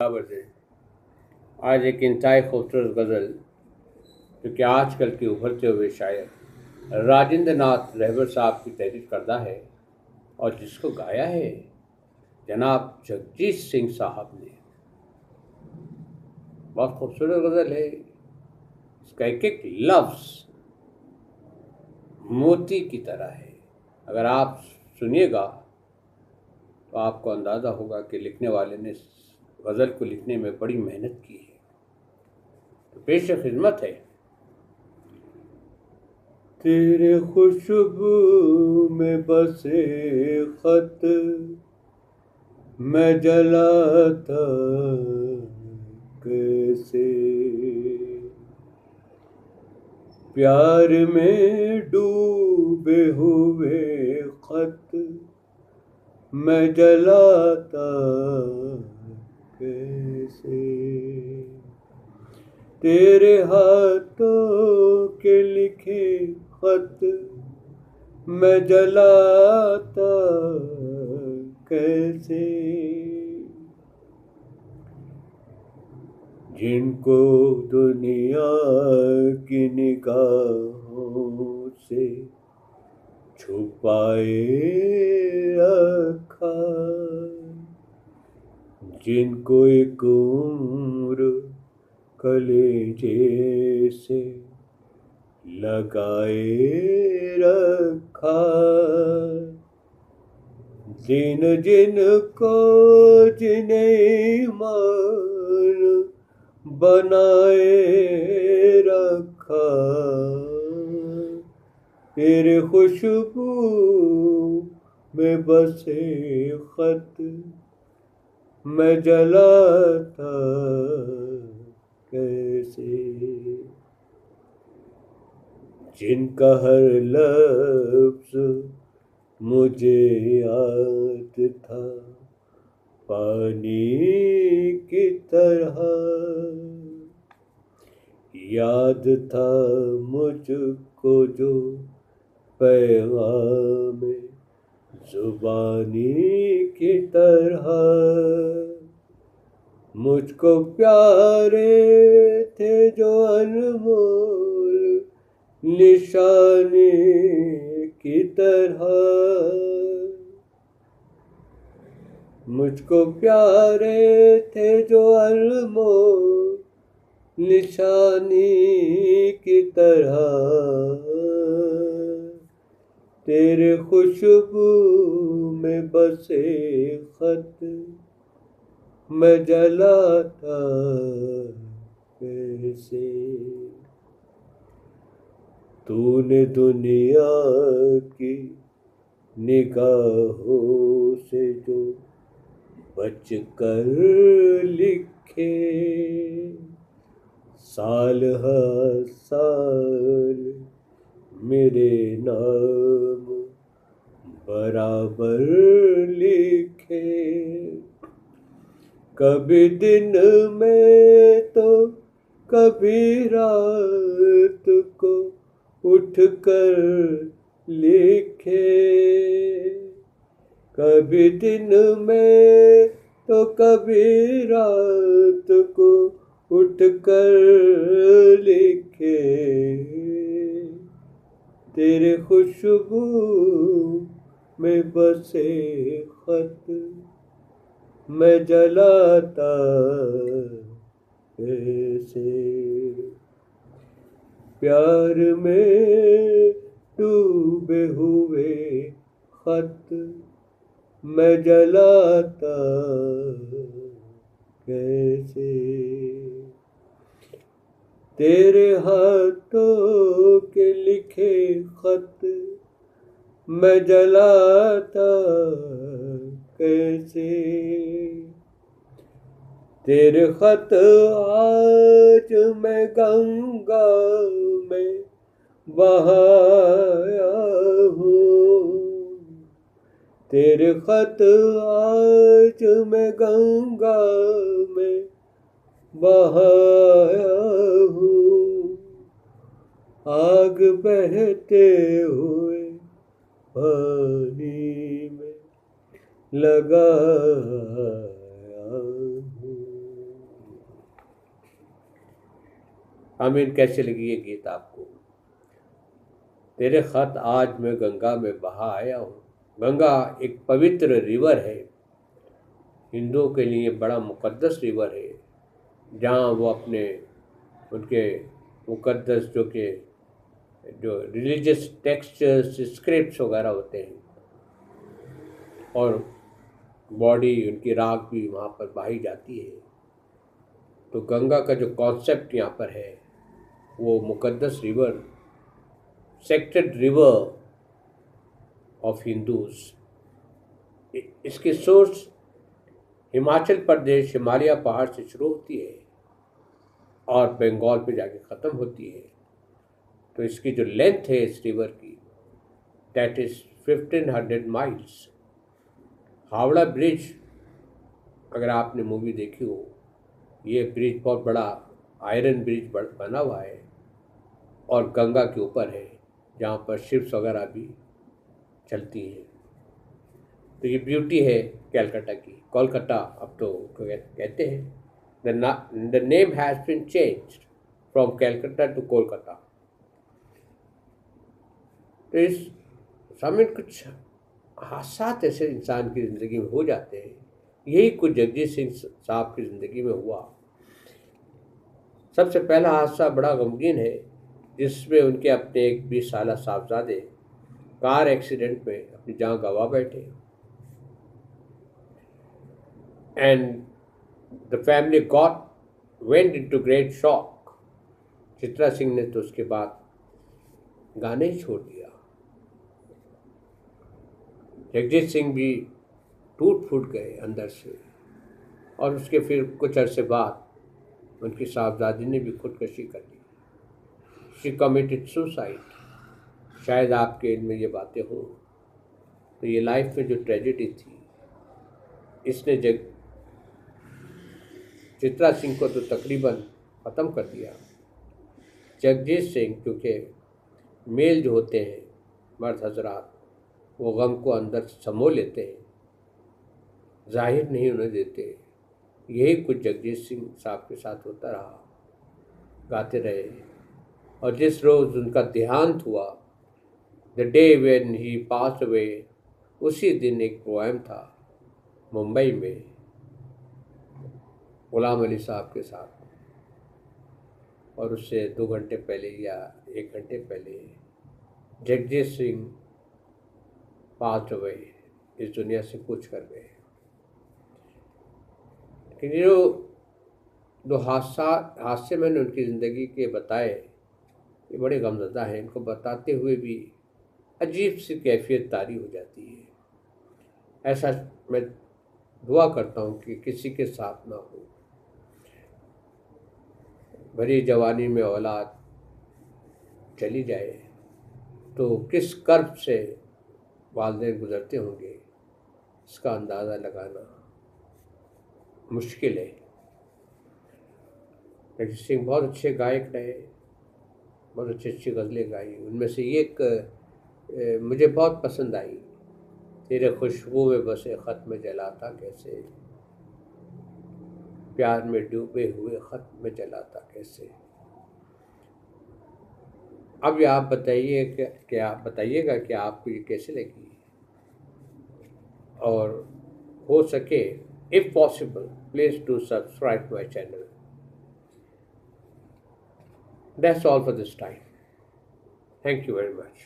बराबर से आज एक इंतहाई खूबसूरत गज़ल जो कि आजकल के उभरते हुए शायर राजेंद्र नाथ रहबर साहब की तहरीर करदा है और जिसको गाया है जनाब जगजीत सिंह साहब ने। बहुत खूबसूरत गज़ल है। इसका एक एक लफ्ज़ मोती की तरह है। अगर आप सुनिएगा तो आपको अंदाज़ा होगा कि लिखने वाले ने इस गज़ल को लिखने में बड़ी मेहनत की है। तो पेश खिदमत है। तेरे खुशबू में बसे खत मैं जलाता कैसे, प्यार में डूबे हुए खत मैं जलाता कैसे, तेरे हाथों के लिखे खत मैं जलाता कैसे, जिनको दुनिया की निगाहों से छुपाए रखा, जिनको एक उम्र कलेजे से लगाए रखा, जिनको जिन्हें ईमान बनाए रखा, तेरे खुशबू में बसे खत मैं जलाता कैसे, जिनका हर लफ्ज़ मुझे याद था पानी की तरह, याद था मुझको जो पैगाम जुबानी की तरह, मुझको प्यारे थे जो अनमोल निशानी की तरह, मुझको प्यारे थे जो अनमोल निशानी की तरह, तेरे खुशबू में बसे खत मैं जलाता कैसे, तूने दुनिया की निगाहों से जो बच कर लिखे साल हर साल मेरे नाम बराबर लिखे, कभी दिन में तो कभी रात को उठ कर लिखे, कभी दिन में तो कभी रात को उठ कर लिखे, तेरे खुशबू में बसे खत मैं जलाता कैसे, प्यार में डूबे हुए खत मैं जलाता कैसे, तेरे हाथों के लिखे खत मैं जलाता कैसे, तेरे खत आज मैं गंगा में बहाया हूँ, तेरे खत आज मैं गंगा में बहाया हूँ, आग बहते हुए पानी में लगाया हूँ। आमीन, कैसे लगी ये गीत आपको? तेरे खत आज मैं गंगा में बहा आया हूँ। गंगा एक पवित्र रिवर है, हिंदुओं के लिए बड़ा मुकद्दस रिवर है, जहाँ वो अपने उनके मुकद्दस जो रिलीजियस टेक्स्चर्स स्क्रिप्ट्स वगैरह होते हैं और बॉडी उनकी राख भी वहाँ पर बहाई जाती है। तो गंगा का जो कॉन्सेप्ट यहाँ पर है वो मुकद्दस river, sacred river of Hindus. इसकी सोर्स हिमाचल प्रदेश हिमालय पहाड़ से शुरू होती है और बंगाल पे जाके ख़त्म होती है। तो इसकी जो लेंथ है इस रिवर की, that is 1500 miles. Howrah bridge, अगर आपने मूवी देखी हो, ये ब्रिज बहुत बड़ा आयरन ब्रिज बना हुआ है और गंगा के ऊपर है, जहाँ पर शिप्स वगैरह भी चलती हैं। तो ये ब्यूटी है कैलकाटा की। कोलकाता अब तो कहते हैं the name has been changed from Calcutta to Kolkata. तो इस समय कुछ हादसा ऐसे इंसान की ज़िंदगी में हो जाते हैं। यही कुछ जगजीत सिंह साहब की ज़िंदगी में हुआ। सबसे पहला हादसा बड़ा गमगीन है, जिसमें उनके अपने एक 20 साला साहबजादे कार एक्सीडेंट में अपनी जान गंवा बैठे and the family went into great shock. Chitra Singh ने तो उसके बाद गाने ही छोड़ दिया। जगजीत सिंह भी टूट फूट गए अंदर से, और उसके फिर कुछ अरसे बाद उनकी साहबजादी ने भी खुदकशी कर ली। She committed suicide. शायद आपके इनमें ये बातें हों। तो ये लाइफ में जो ट्रेजेडी थी, इसने चित्रा सिंह को तो तकरीबन ख़त्म कर दिया। जगजीत सिंह, क्योंकि मेल जो होते हैं मर्द हजरात, वो गम को अंदर समो लेते हैं, जाहिर नहीं होने देते। यही कुछ जगजीत सिंह साहब के साथ होता रहा। गाते रहे, और जिस रोज़ उनका देहांत हुआ, the day when he pass away, उसी दिन एक पोएम था मुंबई में गुलाम अली साहब के साथ, और उससे 2 घंटे पहले या 1 घंटे पहले जगजीत सिंह पास अवे, इस दुनिया से कूच कर गए। लेकिन ये जो हादसे मैंने उनकी ज़िंदगी के बताए, ये बड़े गमज़दा हैं। इनको बताते हुए भी अजीब सी कैफियत तारी हो जाती है। ऐसा मैं दुआ करता हूँ कि किसी के साथ ना हो। भरी जवानी में औलाद चली जाए तो किस कर्ब से वालिदैन गुजरते होंगे, इसका अंदाज़ा लगाना मुश्किल है। जगजीत सिंह बहुत अच्छे गायक रहे, बहुत अच्छी अच्छी गज़लें गाई। उनमें से एक मुझे बहुत पसंद आई, तेरे खुशबू में बसे ख़त में जलाता कैसे, प्यार में डूबे हुए ख़त में जलाता कैसे। अब ये आप बताइए कि आप बताइएगा कि आपको ये कैसे लगी, और हो सके if possible please do subscribe my channel. That's all for this time. Thank you very much.